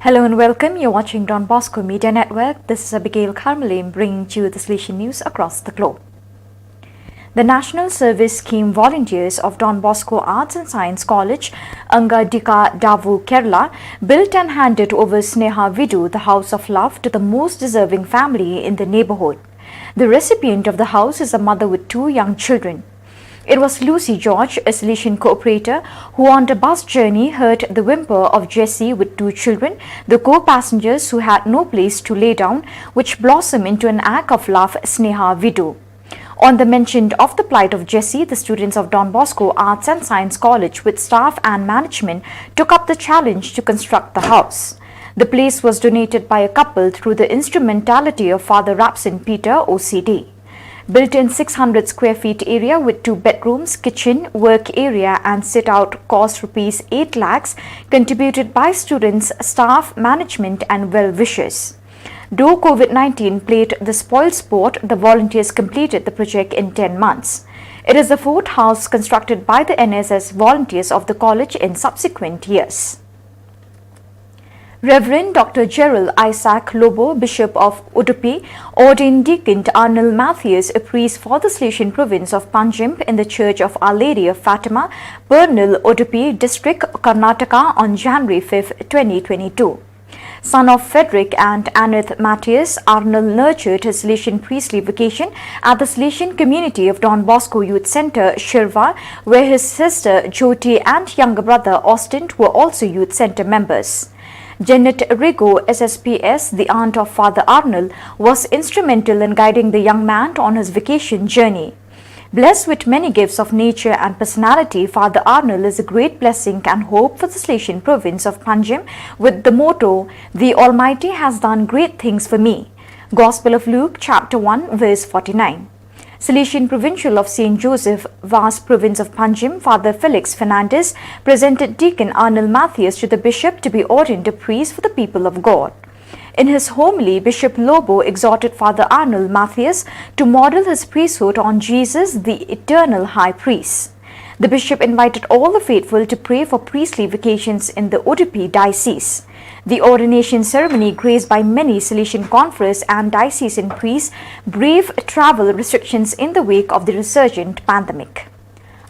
Hello and welcome. You're watching Don Bosco Media Network. This is Abigail Carmelim bringing you the Salesian news across the globe. The National Service Scheme volunteers of Don Bosco Arts and Science College, Anga Dika Davu, Kerala, built and handed over Sneha Vidu, the House of Love, to the most deserving family in the neighborhood. The recipient of the house is a mother with 2 young children. It was Lucy George, a Salesian co-operator, who on a bus journey heard the whimper of Jessie with 2 children, the co-passengers who had no place to lay down, which blossomed into an act of love, Sneha Vidu. On the mention of the plight of Jessie, the students of Don Bosco Arts and Science College with staff and management took up the challenge to construct the house. The place was donated by a couple through the instrumentality of Father Rapsin Peter, OCD. Built in 600 square feet area with 2 bedrooms, kitchen, work area and sit-out cost rupees 8 lakhs, contributed by students, staff, management and well-wishers. Though COVID-19 played the spoil sport, the volunteers completed the project in 10 months. It is the 4th house constructed by the NSS volunteers of the college in subsequent years. Reverend Dr. Gerald Isaac Lobo, Bishop of Udupi, ordained Deacon Arnold Matthews, a priest for the Salesian province of Panjim in the Church of Our Lady of Fatima, Bernal, Udupi District, Karnataka on January 5, 2022. Son of Frederick and Aneth Matthews, Arnold nurtured his Salesian priestly vocation at the Salesian community of Don Bosco Youth Center, Shirva, where his sister Jyoti and younger brother Austin were also youth center members. Janet Rigo, SSPS, the aunt of Father Arnold, was instrumental in guiding the young man on his vacation journey. Blessed with many gifts of nature and personality, Father Arnold is a great blessing and hope for the Salesian province of Panjim with the motto, "The Almighty has done great things for me." Gospel of Luke, chapter 1, verse 49. Salesian Provincial of St. Joseph, vast province of Panjim, Father Felix Fernandez, presented Deacon Arnold Matthews to the bishop to be ordained a priest for the people of God. In his homily, Bishop Lobo exhorted Father Arnold Matthews to model his priesthood on Jesus, the eternal high priest. The bishop invited all the faithful to pray for priestly vocations in the Udupi diocese. The ordination ceremony, graced by many Salesian conference and diocesan priests, braved travel restrictions in the wake of the resurgent pandemic.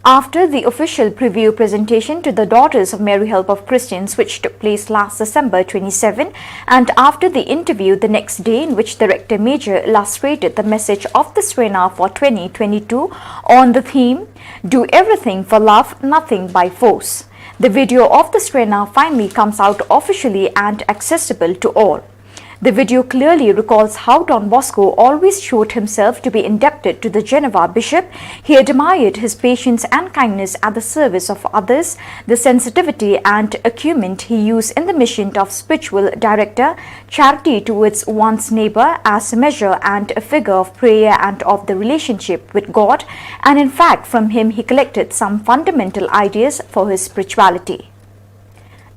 After the official preview presentation to the Daughters of Mary Help of Christians, which took place last December 27, and after the interview the next day in which the Rector Major illustrated the message of the Srena for 2022 on the theme, "Do everything for love, nothing by force," the video of the Srena finally comes out officially and accessible to all. The video clearly recalls how Don Bosco always showed himself to be indebted to the Geneva bishop. He admired his patience and kindness at the service of others, the sensitivity and acumen he used in the mission of spiritual director, charity towards one's neighbor as a measure and a figure of prayer and of the relationship with God, and in fact from him he collected some fundamental ideas for his spirituality.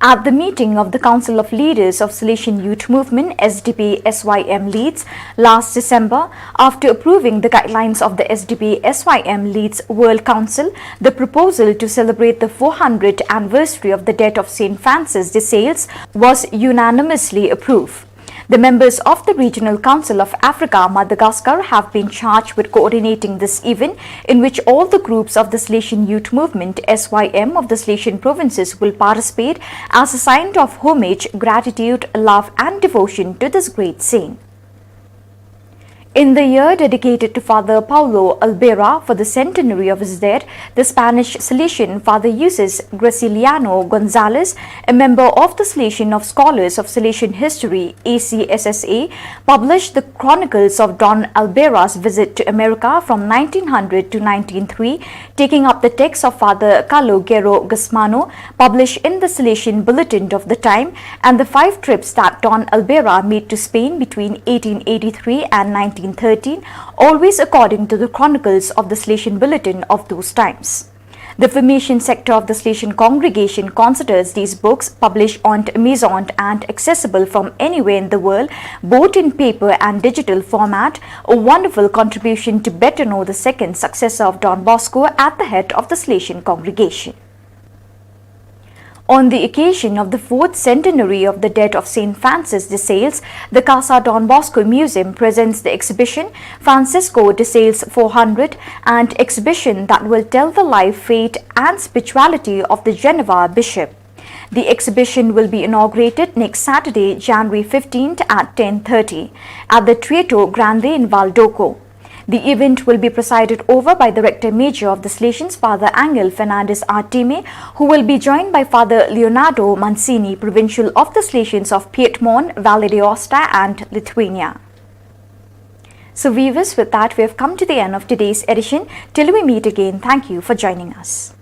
At the meeting of the Council of Leaders of Salesian Youth Movement SDP SYM Leads last December, after approving the guidelines of the SDP SYM Leads World Council, the proposal to celebrate the 400th anniversary of the death of St. Francis de Sales was unanimously approved. The members of the Regional Council of Africa, Madagascar, have been charged with coordinating this event, in which all the groups of the Salesian Youth Movement SYM of the Salesian provinces will participate as a sign of homage, gratitude, love and devotion to this great saint. In the year dedicated to Father Paulo Albera for the centenary of his death, the Spanish Salesian Father Euses Graciliano Gonzalez, a member of the Salesian of Scholars of Salesian History ACSSA, published the chronicles of Don Albera's visit to America from 1900 to 1903, taking up the text of Father Carlo Guerro Gasmano, published in the Salesian Bulletin of the time, and the 5 trips that Don Albera made to Spain between 1883 and 1913, always according to the chronicles of the Salesian Bulletin of those times. The formation sector of the Salesian congregation considers these books, published on Amazon and accessible from anywhere in the world, both in paper and digital format, a wonderful contribution to better know the second successor of Don Bosco at the head of the Salesian congregation. On the occasion of the 4th centenary of the death of St. Francis de Sales, the Casa Donbosco Museum presents the exhibition Francisco de Sales 400, an exhibition that will tell the life, fate and spirituality of the Geneva bishop. The exhibition will be inaugurated next Saturday, January 15th at 10:30 at the Teatro Grande in Valdoco. The event will be presided over by the Rector Major of the Salesians, Father Angel Fernandez Artime, who will be joined by Father Leonardo Mancini, Provincial of the Salesians of Piedmont, Valle d'Aosta and Lithuania. So viewers, with that we have come to the end of today's edition. Till we meet again, thank you for joining us.